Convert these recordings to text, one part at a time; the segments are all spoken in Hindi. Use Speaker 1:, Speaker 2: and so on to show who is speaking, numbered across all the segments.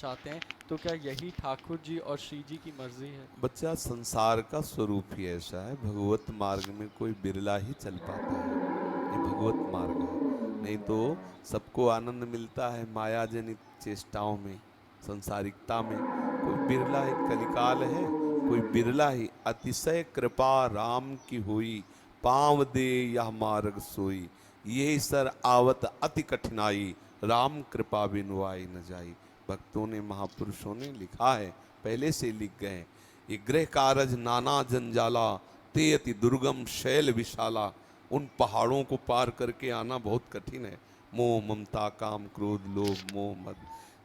Speaker 1: चाहते हैं, तो क्या यही ठाकुर जी और श्री जी की मर्जी है?
Speaker 2: बच्चा, संसार का स्वरूप ही ऐसा है, भगवत मार्ग में कोई बिरला ही चल पाता है। ये भगवत मार्ग है, नहीं तो सबको आनंद मिलता है माया जनित चेष्टाओं में, संसारिकता में। कोई बिरला ही कलिकाल है, कोई बिरला ही अतिशय कृपा राम की हुई, पाँव दे यह मार्ग सोई, ये सर आवत अति कठिनाई, राम कृपा बिनु आई न जाई। भक्तों ने, महापुरुषों ने लिखा है, पहले से लिख गए हैं। ये गृह कारज नाना जंजाला, ते अति दुर्गम शैल विशाला। उन पहाड़ों को पार करके आना बहुत कठिन है। मोह ममता काम क्रोध लोभ मोह मद,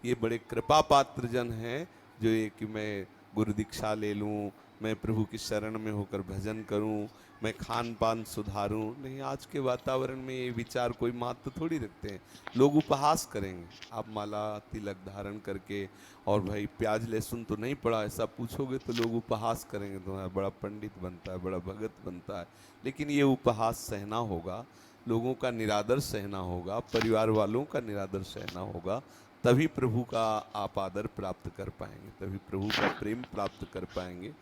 Speaker 2: ये बड़े कृपा पात्र जन हैं जो ये कि मैं गुरु दीक्षा ले लूँ, मैं प्रभु की शरण में होकर भजन करूं, मैं खान पान सुधारूं। नहीं, आज के वातावरण में ये विचार कोई महत्व थोड़ी रखते हैं। लोग उपहास करेंगे, आप माला तिलक धारण करके और भाई प्याज लहसुन तो नहीं पड़ा ऐसा पूछोगे तो लोग उपहास करेंगे, तुम्हारा बड़ा पंडित बनता है, बड़ा भगत बनता है। लेकिन ये उपहास सहना होगा, लोगों का निरादर सहना होगा, परिवार वालों का निरादर सहना होगा, तभी प्रभु का आप आदर प्राप्त कर पाएंगे, तभी प्रभु का प्रेम प्राप्त कर पाएंगे।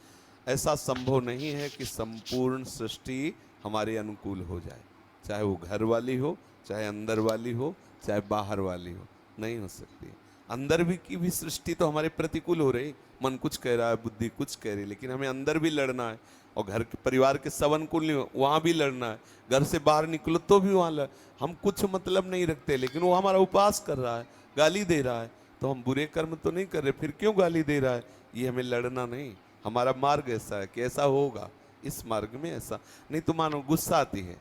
Speaker 2: ऐसा संभव नहीं है कि संपूर्ण सृष्टि हमारे अनुकूल हो जाए, चाहे वो घर वाली हो, चाहे अंदर वाली हो, चाहे बाहर वाली हो, नहीं हो सकती। अंदर भी की भी सृष्टि तो हमारे प्रतिकूल हो रही, मन कुछ कह रहा है, बुद्धि कुछ कह रही है, लेकिन हमें अंदर भी लड़ना है। और घर के परिवार के सब अनुकूल नहीं हो, वहाँ भी लड़ना है। घर से बाहर निकलो तो भी वहाँ हम कुछ मतलब नहीं रखते, लेकिन वो हमारा उपवास कर रहा है, गाली दे रहा है, तो हम बुरे कर्म तो नहीं कर रहे, फिर क्यों गाली दे रहा है? ये हमें लड़ना नहीं। हमारा मार्ग ऐसा है कि ऐसा होगा, इस मार्ग में ऐसा नहीं। तो मानो गुस्सा आती है,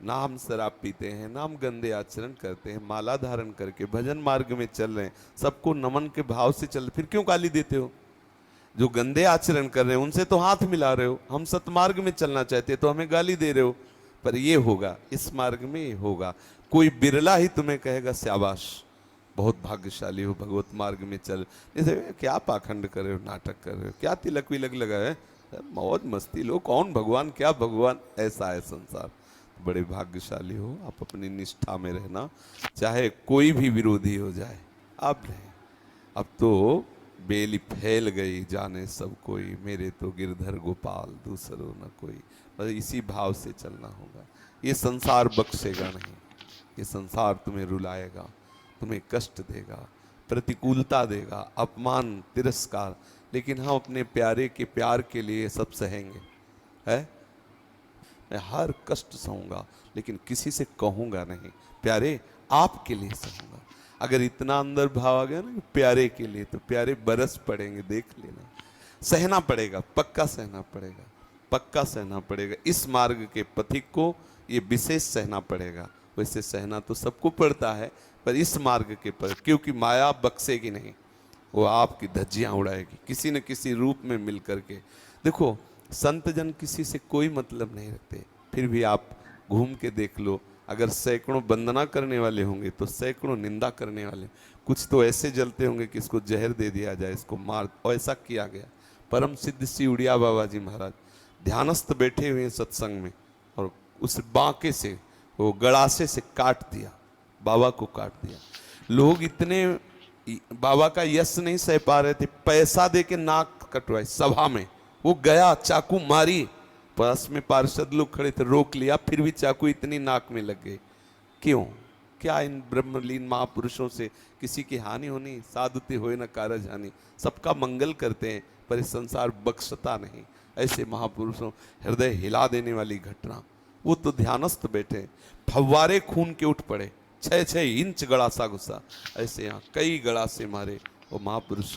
Speaker 2: ना हम शराब पीते हैं, ना हम गंदे आचरण करते हैं, माला धारण करके भजन मार्ग में चल रहे हैं, सबको नमन के भाव से चल, फिर क्यों गाली देते हो? जो गंदे आचरण कर रहे हैं उनसे तो हाथ मिला रहे हो। हम सतमार्ग में चलना चाहते हैं तो हमें गाली दे रहे हो। पर ये होगा, इस मार्ग में ये होगा। कोई बिरला ही तुम्हें कहेगा शाबाश, बहुत भाग्यशाली हो, भगवत मार्ग में चल। जैसे क्या पाखंड कर रहे हो, नाटक कर रहे हो, क्या तिलक विलक लगा है, मौज मस्ती लो, कौन भगवान क्या भगवान, ऐसा है संसार। बड़े भाग्यशाली हो आप, अपनी निष्ठा में रहना, चाहे कोई भी विरोधी हो जाए। अब नहीं, अब तो बेली फैल गई, जाने सब कोई, मेरे तो गिरधर गोपाल दूसरो न कोई। बस इसी भाव से चलना होगा। ये संसार बख्शेगा नहीं, ये संसार तुम्हें रुलाएगा, तुम्हें कष्ट देगा, प्रतिकूलता देगा, अपमान तिरस्कार, लेकिन हम अपने प्यारे के प्यार के लिए सब सहेंगे। है, मैं हर कष्ट सहूंगा लेकिन किसी से कहूंगा नहीं, प्यारे आपके लिए सहूंगा। अगर इतना अंदर भाव आ गया ना कि प्यारे के लिए, तो प्यारे बरस पड़ेंगे, देख लेना। सहना पड़ेगा, पक्का सहना पड़ेगा, पक्का सहना पड़ेगा। इस मार्ग के पथिक को ये विशेष सहना पड़ेगा। वैसे सहना तो सबको पड़ता है, पर इस मार्ग के पर, क्योंकि माया बख्शेगी नहीं, वो आपकी धज्जियां उड़ाएगी किसी न किसी रूप में मिल करके। देखो, संत जन किसी से कोई मतलब नहीं रखते, फिर भी आप घूम के देख लो, अगर सैकड़ों वंदना करने वाले होंगे तो सैकड़ों निंदा करने वाले। कुछ तो ऐसे जलते होंगे कि इसको जहर दे दिया जाए, इसको मार, और ऐसा किया गया। परम सिद्ध श्री उड़िया बाबा जी महाराज ध्यानस्थ बैठे हुए हैं सत्संग में, और उस बांके से, वो गड़ासे से काट दिया, बाबा को काट दिया। लोग इतने बाबा का यश नहीं सह पा रहे थे, पैसा दे के नाक कटवाए सभा में। वो गया, चाकू मारी, पास में पार्षद लोग खड़े थे, रोक लिया, फिर भी चाकू इतनी नाक में लग गई। क्यों? क्या इन ब्रह्मलीन महापुरुषों से किसी की हानि होनी? साधुते होए न कारज हानि, सबका मंगल करते हैं, पर इस संसार बख्शता नहीं। ऐसे महापुरुषों, हृदय हिला देने वाली घटना। वो तो ध्यानस्थ बैठे, फव्वारे खून के उठ पड़े, 6-6 इंच गड़ासा घुसा, ऐसे यहाँ कई गड़ासे मारे, वो महापुरुष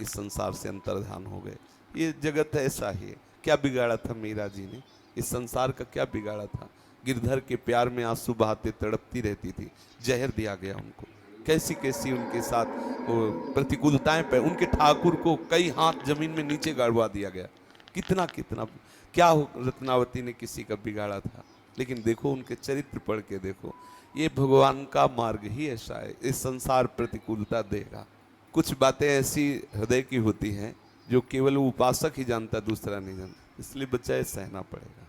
Speaker 2: इस संसार से अंतर्ध्यान हो गए। ये जगत ऐसा ही है। क्या बिगाड़ा था मीरा जी ने? इस संसार का क्या बिगाड़ा था? गिरधर के प्यार में आंसू बहाते तड़पती रहती थी, जहर दिया गया उनको। कैसी कैसी उनके साथ वो प्रतिकूलताएं पे, उनके ठाकुर को कई हाथ जमीन में नीचे गाड़वा दिया गया। कितना कितना क्या रत्नावती ने किसी का बिगाड़ा था? लेकिन देखो, उनके चरित्र पढ़ के देखो, ये भगवान का मार्ग ही ऐसा है। इस संसार प्रतिकूलता देगा। कुछ बातें ऐसी हृदय की होती हैं जो केवल उपासक ही जानता, दूसरा नहीं जानता, इसलिए बच्चा ये सहना पड़ेगा।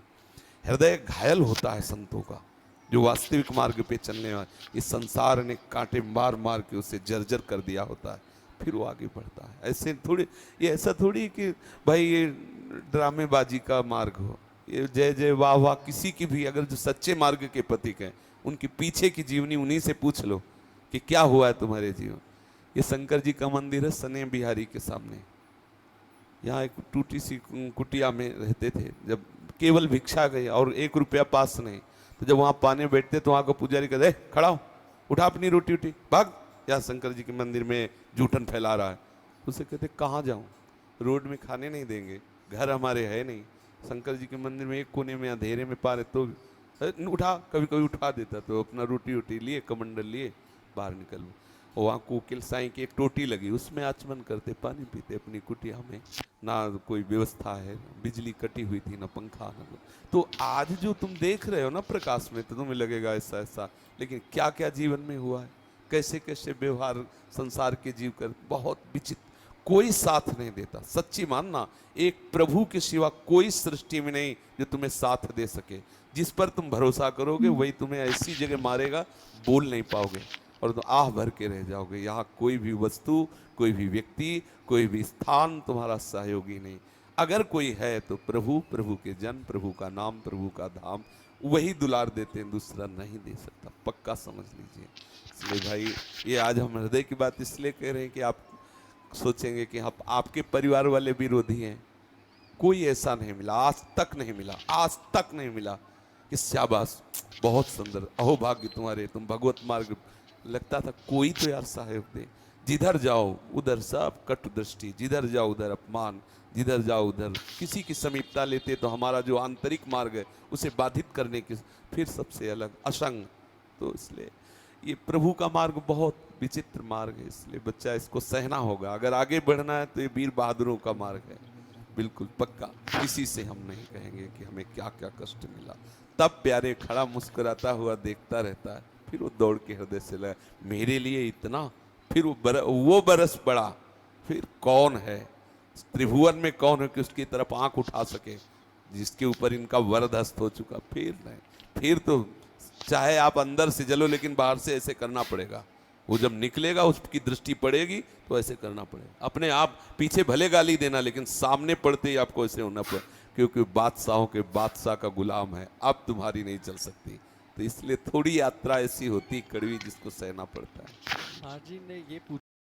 Speaker 2: हृदय घायल होता है संतों का, जो वास्तविक मार्ग पे चलने वाले। इस संसार ने कांटे मार मार के उसे जर्जर कर दिया होता है, फिर वो आगे बढ़ता है। ऐसे थोड़ी, ये ऐसा थोड़ी कि भाई ये ड्रामेबाजी का मार्ग हो, ये जय जय वाह वाह किसी की भी, अगर जो सच्चे मार्ग के पथिक हैं उनके पीछे की जीवनी उन्हीं से पूछ लो कि क्या हुआ है तुम्हारे जीवन। ये शंकर जी का मंदिर है सने बिहारी के सामने। यहाँ एक टूटी सी कुटिया में रहते थे, जब केवल भिक्षा गई और 1 रुपया पास नहीं, तो जब वहाँ पाने बैठते तो वहाँ का पुजारी कहते खड़ा हो, उठा अपनी रोटी उठी भाग, यहाँ शंकर जी के मंदिर में जूठन फैला रहा है। उसे कहते कहाँ जाऊँ, रोड में खाने नहीं देंगे, घर हमारे है नहीं, शंकर जी के मंदिर में एक कोने में अंधेरे में पा रहे, तो उठा, कभी कभी उठा देता, तो अपना रोटी उटी लिए कमंडल लिए बाहर निकल। वहाँ कोकिल साई की एक टोटी लगी, उसमें आचमन करते, पानी पीते अपनी कुटिया में, ना कोई व्यवस्था है, बिजली कटी हुई थी, ना पंखा ना। तो आज जो तुम देख रहे हो ना प्रकाश में, तो तुम्हें लगेगा ऐसा ऐसा, लेकिन क्या क्या जीवन में हुआ है, कैसे कैसे व्यवहार संसार के जीव कर, बहुत विचित्र। कोई साथ नहीं देता, सच्ची मानना, एक प्रभु के सिवा कोई सृष्टि में नहीं जो तुम्हें साथ दे सके। जिस पर तुम भरोसा करोगे वही तुम्हें ऐसी जगह मारेगा, बोल नहीं पाओगे और तो आह भर के रह जाओगे। यहाँ कोई भी वस्तु, कोई भी व्यक्ति, कोई भी स्थान तुम्हारा सहयोगी नहीं। अगर कोई है तो प्रभु, प्रभु के जन, प्रभु का नाम, प्रभु का धाम, वही दुलार देते हैं, दूसरा नहीं दे सकता, पक्का समझ लीजिए। इसलिए भाई ये आज हम हृदय की बात इसलिए कह रहे हैं कि आप सोचेंगे कि आप आपके परिवार वाले विरोधी हैं। कोई ऐसा नहीं मिला, आज तक नहीं मिला, आज तक नहीं मिला कि शाबाश बहुत सुंदर, अहो भाग्य तुम्हारे, तुम भगवत मार्ग। लगता था कोई तो यार सहयोग दे, जिधर जाओ उधर सब कटु दृष्टि, जिधर जाओ उधर अपमान, जिधर जाओ उधर किसी की समीपता लेते तो हमारा जो आंतरिक मार्ग है उसे बाधित करने की, फिर सबसे अलग असंग। तो इसलिए ये प्रभु का मार्ग बहुत विचित्र मार्ग है, इसलिए बच्चा इसको सहना होगा। अगर आगे बढ़ना है तो ये वीर बहादुरों का मार्ग है, बिल्कुल पक्का। किसी से हम नहीं कहेंगे कि हमें क्या क्या कष्ट मिला। तब प्यारे खड़ा मुस्कुराता हुआ देखता रहता है, फिर वो दौड़ के हृदय से लगा मेरे लिए इतना, फिर वो बरस पड़ा, फिर कौन है त्रिभुवन में, कौन है कि उसकी तरफ आंख उठा सके, जिसके ऊपर इनका वरद हस्त हो चुका। फिर नहीं, फिर तो चाहे आप अंदर से जलो लेकिन बाहर से ऐसे करना पड़ेगा। वो जब निकलेगा उसकी दृष्टि पड़ेगी तो ऐसे करना पड़ेगा। अपने आप पीछे भले गाली देना, लेकिन सामने पड़ते ही आपको ऐसे होना पड़े, क्योंकि बादशाहों के बादशाह का गुलाम है, अब तुम्हारी नहीं चल सकती। तो इसलिए थोड़ी यात्रा ऐसी होती कड़वी जिसको सहना पड़ता है।
Speaker 1: हाँ जी ने ये